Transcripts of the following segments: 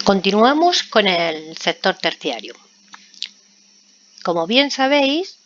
Continuamos con el sector terciario. Como bien sabéis,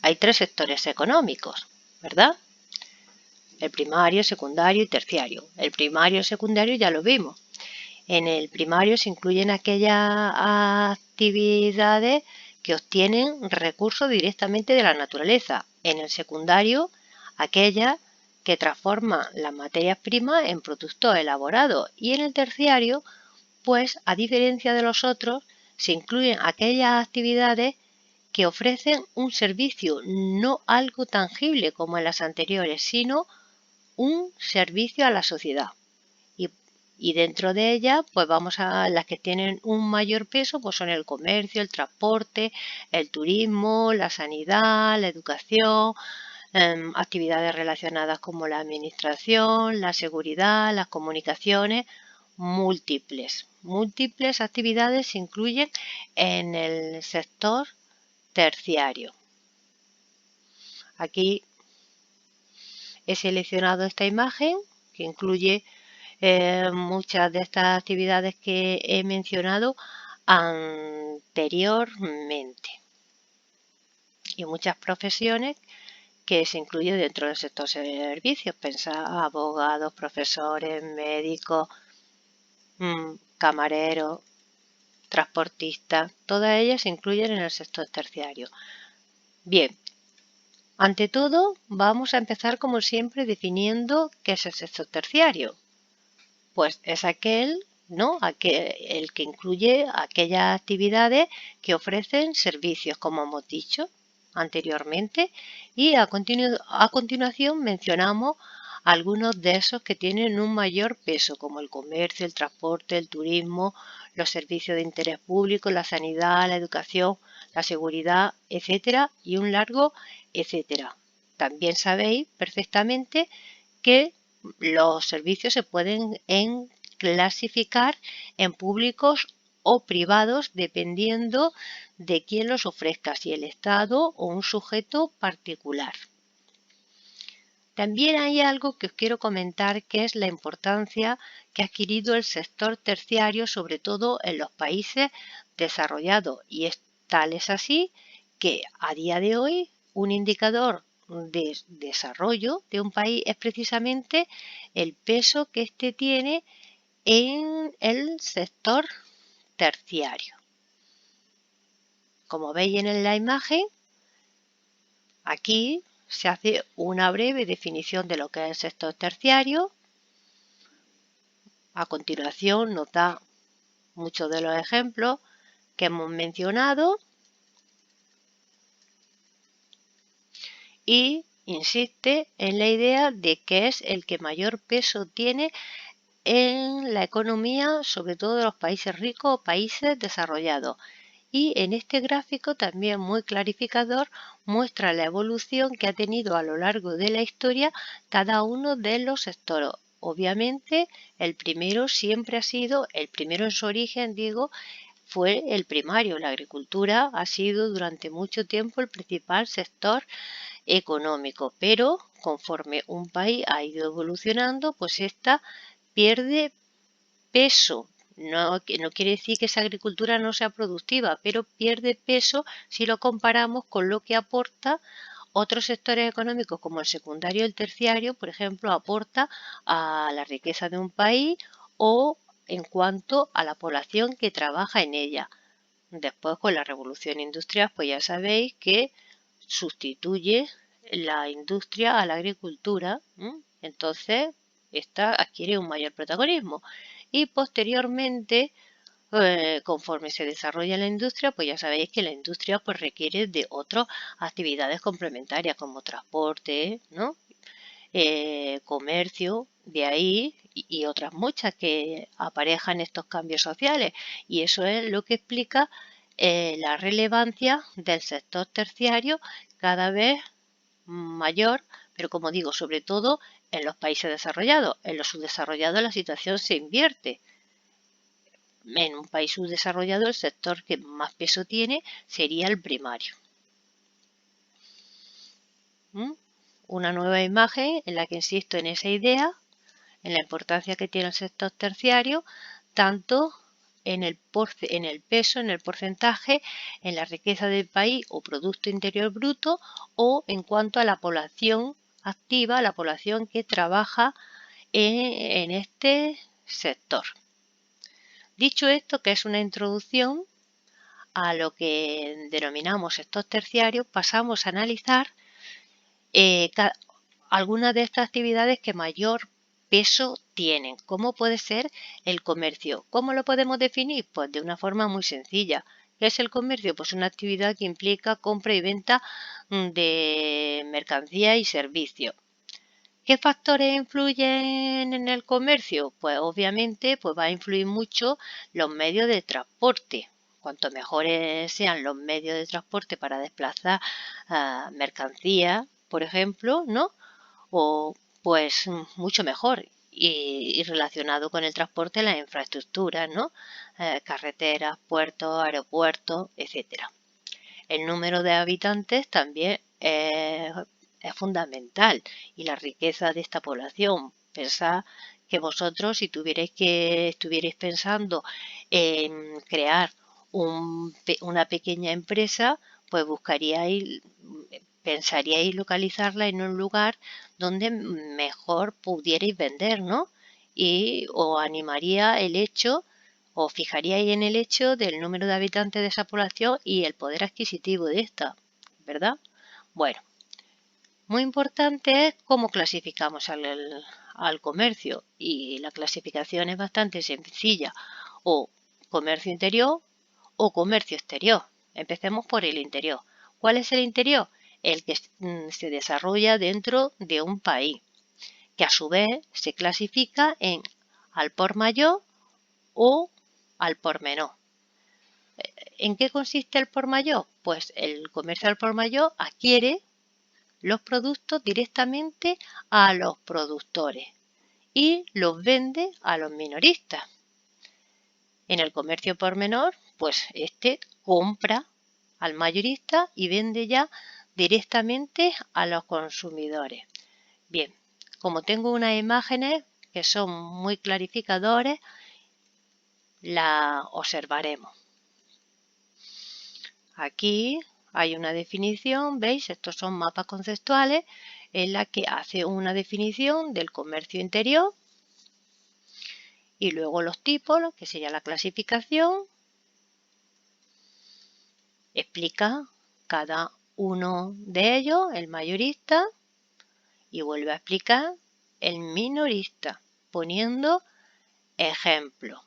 hay tres sectores económicos, ¿verdad? El primario, secundario y terciario. El primario y secundario ya lo vimos. En el primario se incluyen aquellas actividades que obtienen recursos directamente de la naturaleza. En el secundario, aquellas que transforman las materias primas en productos elaborados. Y en el terciario, pues a diferencia de los otros, se incluyen aquellas actividades que ofrecen un servicio, no algo tangible como en las anteriores, sino un servicio a la sociedad. Y dentro de ellas, pues vamos a las que tienen un mayor peso, pues son el comercio, el transporte, el turismo, la sanidad, la educación, actividades relacionadas como la administración, la seguridad, las comunicaciones. Múltiples actividades se incluyen en el sector terciario. Aquí he seleccionado esta imagen que incluye muchas de estas actividades que he mencionado anteriormente y muchas profesiones que se incluyen dentro del sector servicios. Pensad, abogados, profesores, médicos, camareros, transportistas, todas ellas se incluyen en el sector terciario. Bien, ante todo vamos a empezar como siempre definiendo qué es el sector terciario. Pues es aquel, ¿no? El que incluye aquellas actividades que ofrecen servicios, como hemos dicho anteriormente, y a continuación mencionamos algunos de esos que tienen un mayor peso, como el comercio, el transporte, el turismo, los servicios de interés público, la sanidad, la educación, la seguridad, etcétera, y un largo etcétera. También sabéis perfectamente que los servicios se pueden clasificar en públicos o privados dependiendo de quién los ofrezca, si el Estado o un sujeto particular. También hay algo que os quiero comentar, que es la importancia que ha adquirido el sector terciario, sobre todo en los países desarrollados. Y tal es así que a día de hoy un indicador de desarrollo de un país es precisamente el peso que éste tiene en el sector terciario. Como veis en la imagen, aquí se hace una breve definición de lo que es el sector terciario. A continuación nos da muchos de los ejemplos que hemos mencionado y insiste en la idea de que es el que mayor peso tiene en la economía, sobre todo de los países ricos o países desarrollados. Y en este gráfico, también muy clarificador, muestra la evolución que ha tenido a lo largo de la historia cada uno de los sectores. Obviamente, el primero siempre ha sido, el primero en su origen, digo, fue el primario. La agricultura ha sido durante mucho tiempo el principal sector económico, pero conforme un país ha ido evolucionando, pues esta pierde peso. No quiere decir que esa agricultura no sea productiva, pero pierde peso si lo comparamos con lo que aporta otros sectores económicos como el secundario y el terciario, por ejemplo, aporta a la riqueza de un país o en cuanto a la población que trabaja en ella. Después, con la revolución industrial, pues ya sabéis que sustituye la industria a la agricultura. Entonces, esta adquiere un mayor protagonismo. Y posteriormente, conforme se desarrolla la industria, pues ya sabéis que la industria pues requiere de otras actividades complementarias como transporte, ¿no? Comercio, de ahí y otras muchas que aparejan estos cambios sociales. Y eso es lo que explica la relevancia del sector terciario cada vez mayor, pero como digo, sobre todo en los países desarrollados. En los subdesarrollados la situación se invierte. En un país subdesarrollado el sector que más peso tiene sería el primario. Una nueva imagen en la que insisto en esa idea, en la importancia que tiene el sector terciario, tanto en el peso, en el porcentaje, en la riqueza del país o Producto Interior Bruto, o en cuanto a la población activa, la población que trabaja en este sector. Dicho esto, que es una introducción a lo que denominamos sector terciario, pasamos a analizar algunas de estas actividades que mayor peso tienen, como puede ser el comercio. ¿Cómo lo podemos definir? Pues de una forma muy sencilla. ¿Qué es el comercio? Pues una actividad que implica compra y venta de mercancía y servicios. ¿Qué factores influyen en el comercio? Pues obviamente va a influir mucho los medios de transporte. Cuanto mejores sean los medios de transporte para desplazar mercancías, por ejemplo, ¿no? O pues mucho mejor. Y relacionado con el transporte, las infraestructuras, ¿no? Carreteras, puertos, aeropuertos, etcétera. El número de habitantes también es fundamental, y la riqueza de esta población. Pensad que vosotros, si estuvierais pensando en crear una pequeña empresa, pues pensaríais localizarla en un lugar donde mejor pudierais vender, ¿no? Y os animaría el hecho, os fijaríais en el hecho del número de habitantes de esa población y el poder adquisitivo de esta, ¿verdad? Bueno, muy importante es cómo clasificamos al comercio, y la clasificación es bastante sencilla: o comercio interior o comercio exterior. Empecemos por el interior. ¿Cuál es el interior? El que se desarrolla dentro de un país, que a su vez se clasifica en al por mayor o al por menor. ¿En qué consiste el por mayor? Pues el comercio al por mayor adquiere los productos directamente a los productores y los vende a los minoristas. En el comercio por menor, pues este compra al mayorista y vende ya directamente a los consumidores. Bien, como tengo unas imágenes que son muy clarificadores, la observaremos. Aquí hay una definición, ¿veis? Estos son mapas conceptuales en la que hace una definición del comercio interior, y luego los tipos, que sería la clasificación, explica cada uno de ellos, el mayorista, y vuelve a explicar el minorista, poniendo ejemplos.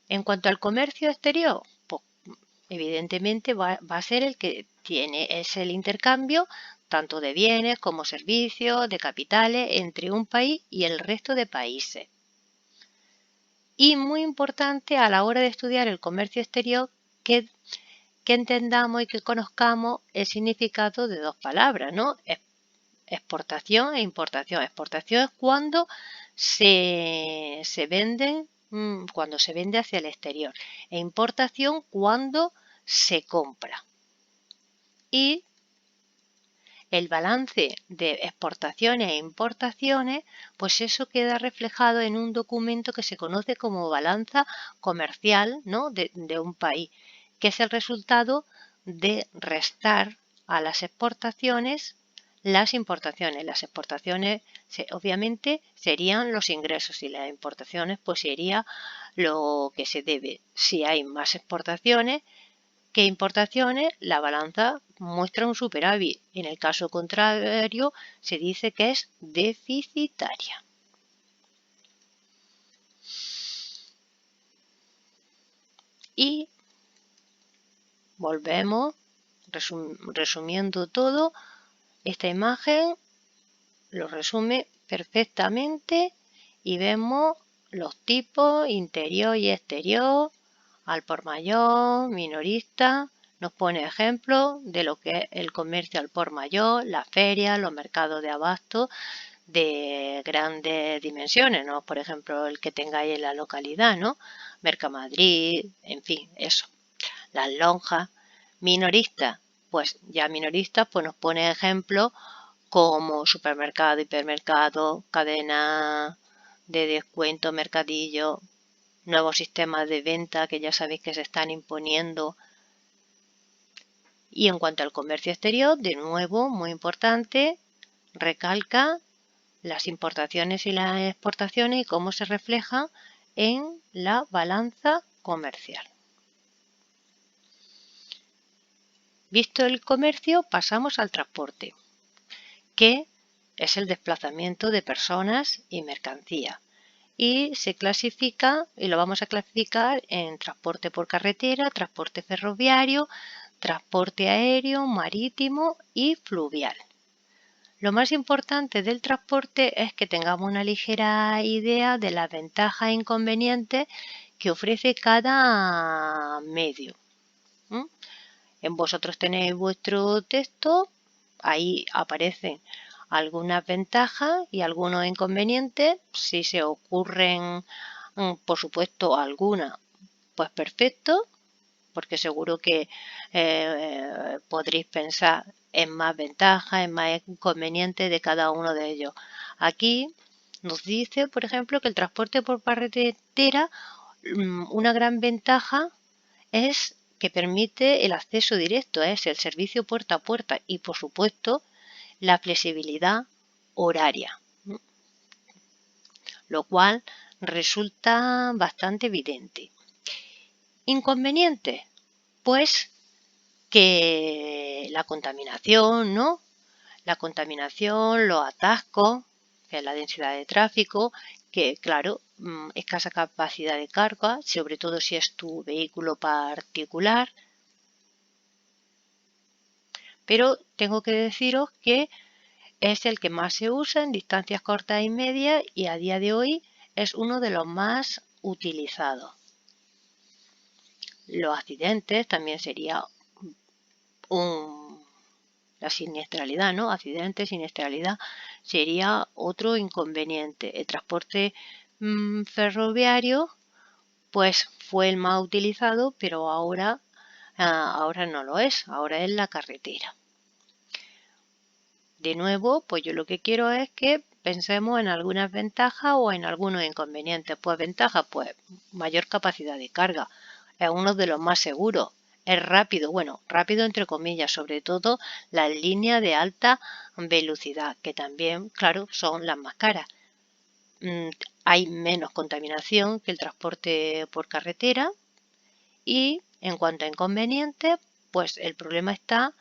En cuanto al comercio exterior, pues evidentemente va a ser el que es el intercambio tanto de bienes como servicios, de capitales entre un país y el resto de países. Y muy importante a la hora de estudiar el comercio exterior que entendamos y que conozcamos el significado de dos palabras, ¿no? Exportación e importación. Exportación es cuando se vende hacia el exterior, e importación cuando se compra. Y el balance de exportaciones e importaciones, pues eso queda reflejado en un documento que se conoce como balanza comercial, ¿no? de un país, que es el resultado de restar a las exportaciones las importaciones. Las exportaciones obviamente serían los ingresos, y las importaciones pues sería lo que se debe. Si hay más exportaciones que importaciones, la balanza muestra un superávit. En el caso contrario, se dice que es deficitaria. Y volvemos, resumiendo todo, esta imagen lo resume perfectamente, y vemos los tipos interior y exterior, al por mayor, minorista. Nos pone ejemplos de lo que es el comercio al por mayor, las ferias, los mercados de abasto de grandes dimensiones, ¿no? Por ejemplo, el que tengáis en la localidad, ¿no? Mercamadrid, en fin, eso. Las lonjas. Minoristas, pues ya minoristas, pues nos pone ejemplos como supermercado, hipermercado, cadena de descuento, mercadillo, nuevos sistemas de venta que ya sabéis que se están imponiendo. Y en cuanto al comercio exterior, de nuevo, muy importante, recalca las importaciones y las exportaciones y cómo se reflejan en la balanza comercial. Visto el comercio, pasamos al transporte, que es el desplazamiento de personas y mercancía. Y se clasifica, y lo vamos a clasificar en transporte por carretera, transporte ferroviario, transporte aéreo, marítimo y fluvial. Lo más importante del transporte es que tengamos una ligera idea de las ventajas e inconvenientes que ofrece cada medio. En vosotros tenéis vuestro texto, ahí aparecen algunas ventajas y algunos inconvenientes. Si se ocurren, por supuesto, algunas, pues perfecto, porque seguro que podréis pensar en más ventajas, en más inconvenientes de cada uno de ellos. Aquí nos dice, por ejemplo, que el transporte por carretera, una gran ventaja es que permite el acceso directo, es el servicio puerta a puerta y, por supuesto, la flexibilidad horaria, lo cual resulta bastante evidente. Inconveniente, pues que la contaminación, ¿no? La contaminación, los atascos, que es la densidad de tráfico, que claro, escasa capacidad de carga, sobre todo si es tu vehículo particular. Pero tengo que deciros que es el que más se usa en distancias cortas y medias y a día de hoy es uno de los más utilizados. Los accidentes también sería la siniestralidad, ¿no? Accidentes, siniestralidad sería otro inconveniente. El transporte ferroviario pues fue el más utilizado, pero ahora no lo es, ahora es la carretera. De nuevo, pues yo lo que quiero es que pensemos en algunas ventajas o en algunos inconvenientes. Pues ventajas, pues mayor capacidad de carga, es uno de los más seguros, es rápido, bueno, rápido entre comillas, sobre todo las líneas de alta velocidad, que también, claro, son las más caras. Hay menos contaminación que el transporte por carretera y en cuanto a inconvenientes, pues el problema está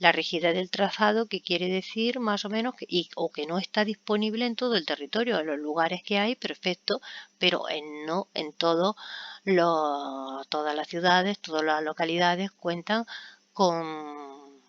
la rigidez del trazado, que quiere decir más o menos o que no está disponible en todo el territorio. En los lugares que hay, perfecto, pero no en todas las ciudades, todas las localidades cuentan con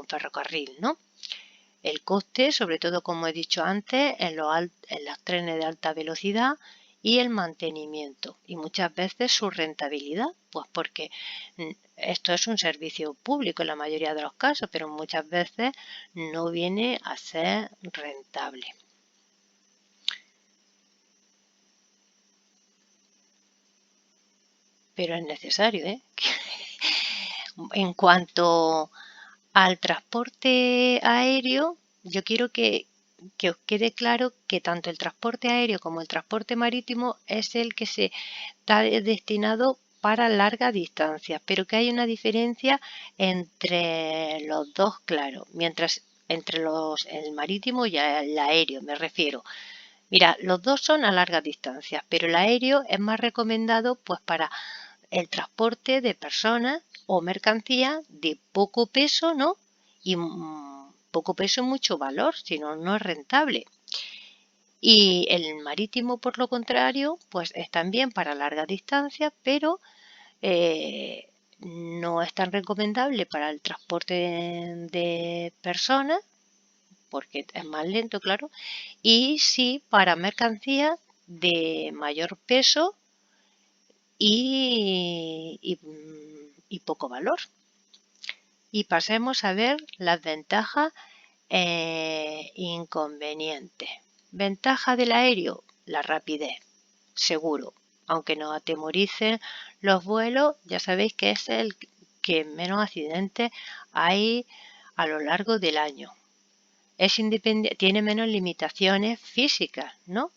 ferrocarril, ¿no? El coste, sobre todo como he dicho antes, en los trenes de alta velocidad y el mantenimiento y muchas veces su rentabilidad, pues porque esto es un servicio público en la mayoría de los casos, pero muchas veces no viene a ser rentable. Pero es necesario, ¿eh? En cuanto al transporte aéreo, yo quiero que os quede claro que tanto el transporte aéreo como el transporte marítimo es el que se está destinado para largas distancias, pero que hay una diferencia entre los dos, claro, mientras entre el marítimo y el aéreo me refiero. Mira, los dos son a largas distancias, pero el aéreo es más recomendado pues para el transporte de personas o mercancías de poco peso, ¿no? Y poco peso y mucho valor, si no, no es rentable. Y el marítimo, por lo contrario, pues es también para largas distancias, pero no es tan recomendable para el transporte de personas, porque es más lento, claro, y sí para mercancías de mayor peso y poco valor. Y pasemos a ver las ventajas e inconvenientes. Ventaja del aéreo, la rapidez, seguro. Aunque nos atemoricen los vuelos, ya sabéis que es el que menos accidentes hay a lo largo del año. Es independiente, tiene menos limitaciones físicas, ¿no?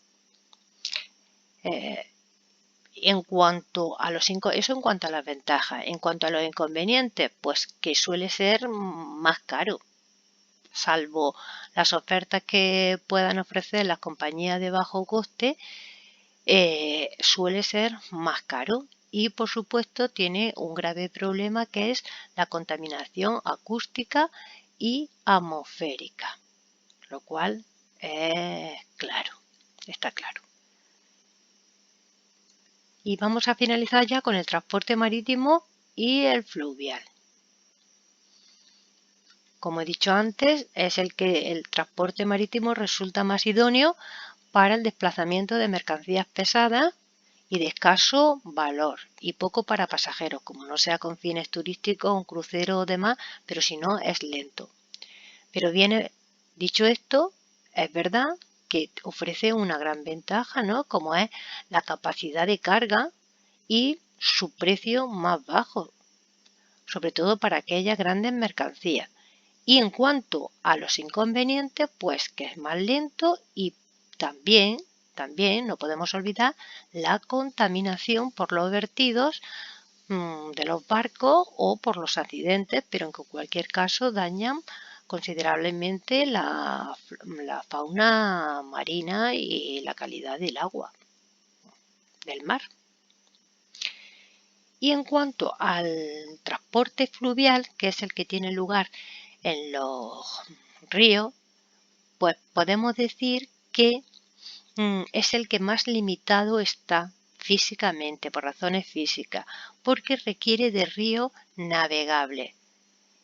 En cuanto a eso en cuanto a las ventajas. En cuanto a los inconvenientes, pues que suele ser más caro, salvo las ofertas que puedan ofrecer las compañías de bajo coste, suele ser más caro y por supuesto tiene un grave problema que es la contaminación acústica y atmosférica, lo cual es claro, está claro. Y vamos a finalizar ya con el transporte marítimo y el fluvial. Como he dicho antes, es el transporte marítimo resulta más idóneo para el desplazamiento de mercancías pesadas y de escaso valor y poco para pasajeros, como no sea con fines turísticos, un crucero o demás, pero si no es lento. Pero dicho esto, es verdad que ofrece una gran ventaja, ¿no? Como es la capacidad de carga y su precio más bajo, sobre todo para aquellas grandes mercancías. Y en cuanto a los inconvenientes, pues que es más lento y también no podemos olvidar la contaminación por los vertidos de los barcos o por los accidentes, pero en cualquier caso dañan considerablemente la fauna marina y la calidad del agua del mar. Y en cuanto al transporte fluvial, que es el que tiene lugar en los ríos, pues podemos decir que es el que más limitado está físicamente, por razones físicas, porque requiere de río navegable.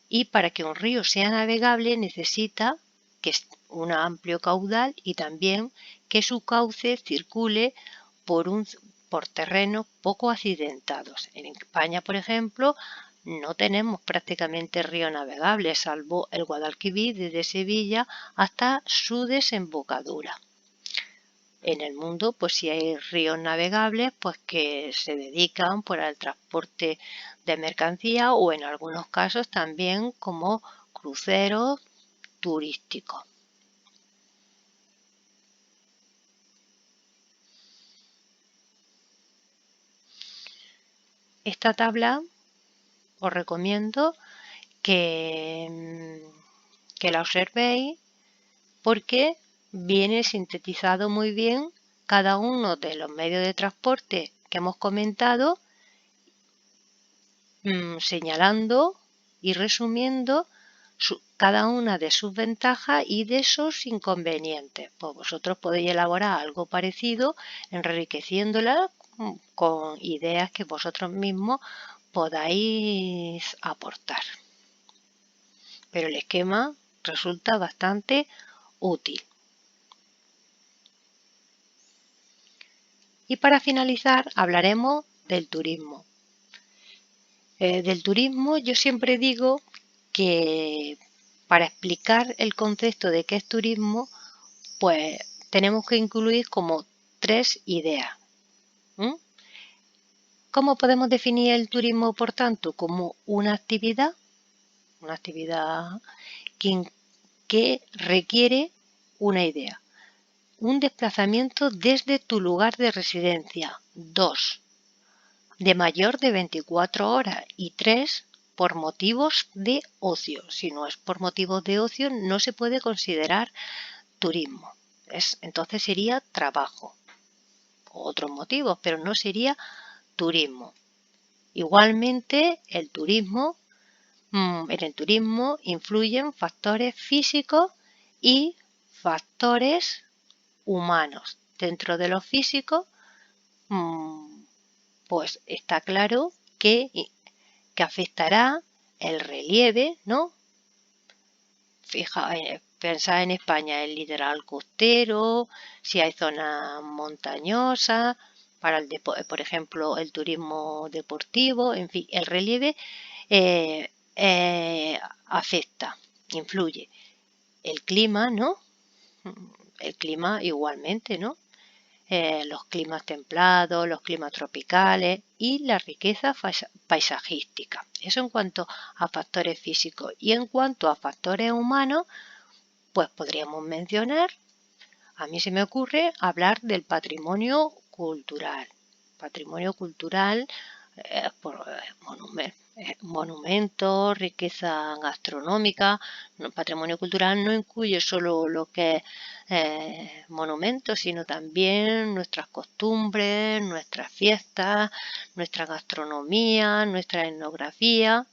Y para que un río sea navegable necesita que es un amplio caudal y también que su cauce circule por terrenos poco accidentados. En España, por ejemplo, no tenemos prácticamente río navegable, salvo el Guadalquivir desde Sevilla hasta su desembocadura. En el mundo, pues sí hay ríos navegables, pues que se dedican al transporte de mercancía o en algunos casos también como cruceros turísticos. Esta tabla os recomiendo que la observéis porque viene sintetizado muy bien cada uno de los medios de transporte que hemos comentado, señalando y resumiendo cada una de sus ventajas y de sus inconvenientes. Pues vosotros podéis elaborar algo parecido, enriqueciéndola con ideas que vosotros mismos podáis aportar. Pero el esquema resulta bastante útil. Y para finalizar hablaremos del turismo. Del turismo yo siempre digo que para explicar el concepto de qué es turismo, pues tenemos que incluir como 3 ideas. ¿Cómo podemos definir el turismo, por tanto? Como una actividad que requiere una idea. Un desplazamiento desde tu lugar de residencia. 2. De mayor de 24 horas. Y 3. Por motivos de ocio. Si no es por motivos de ocio, no se puede considerar turismo. Entonces sería trabajo. O otros motivos, pero no sería turismo. Igualmente, en el turismo influyen factores físicos y factores humanos. Dentro de los físicos, pues está claro que afectará el relieve, ¿no? Pensad en España, el litoral costero, si hay zonas montañosas, por ejemplo, el turismo deportivo, en fin, el relieve afecta, influye. El clima, ¿no? El clima igualmente, ¿no? Los climas templados, los climas tropicales y la riqueza paisajística. Eso en cuanto a factores físicos. Y en cuanto a factores humanos, pues podríamos mencionar, a mí se me ocurre hablar del patrimonio cultural. Patrimonio cultural, monumentos, riqueza gastronómica. Patrimonio cultural no incluye solo lo que es monumentos, sino también nuestras costumbres, nuestras fiestas, nuestra gastronomía, nuestra etnografía.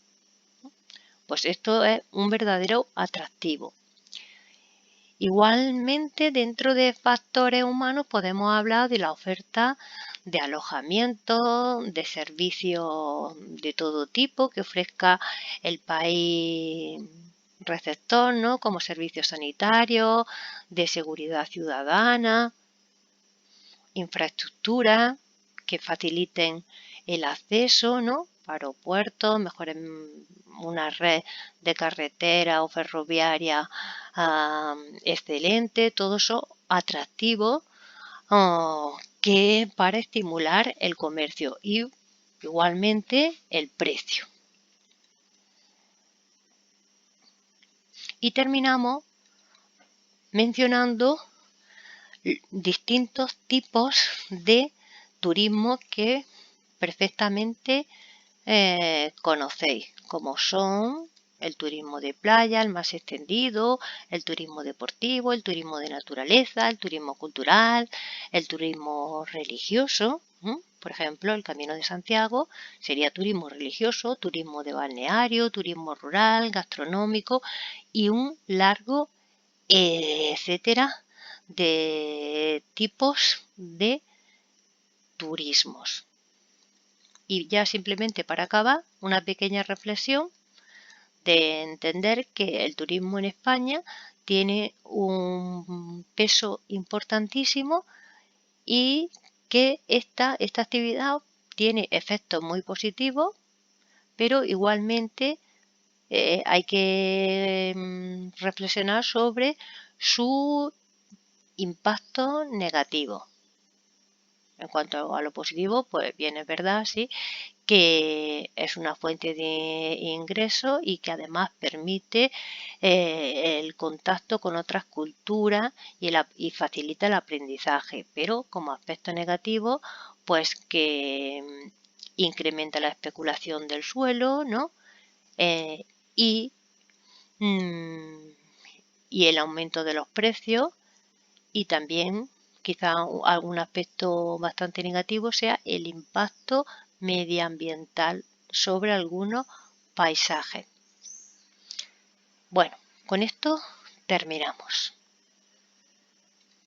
Pues esto es un verdadero atractivo. Igualmente, dentro de factores humanos podemos hablar de la oferta de alojamiento, de servicios de todo tipo que ofrezca el país receptor, ¿no? Como servicios sanitarios, de seguridad ciudadana, infraestructuras que faciliten el acceso, ¿no? Aeropuertos, mejor una red de carretera o ferroviaria excelente, todo eso atractivo que para estimular el comercio y igualmente el precio. Y terminamos mencionando distintos tipos de turismo que perfectamente conocéis, como son el turismo de playa, el más extendido, el turismo deportivo, el turismo de naturaleza, el turismo cultural, el turismo religioso. Por ejemplo, el Camino de Santiago sería turismo religioso, turismo de balneario, turismo rural, gastronómico y un largo etcétera de tipos de turismos. Y ya simplemente para acabar, una pequeña reflexión de entender que el turismo en España tiene un peso importantísimo y que esta actividad tiene efectos muy positivos, pero igualmente hay que reflexionar sobre su impacto negativo. En cuanto a lo positivo, pues bien, es verdad, sí, que es una fuente de ingreso y que además permite el contacto con otras culturas y facilita el aprendizaje, pero como aspecto negativo, pues que incrementa la especulación del suelo, ¿no? Y el aumento de los precios y también quizá algún aspecto bastante negativo sea el impacto medioambiental sobre algunos paisajes. Bueno, con esto terminamos.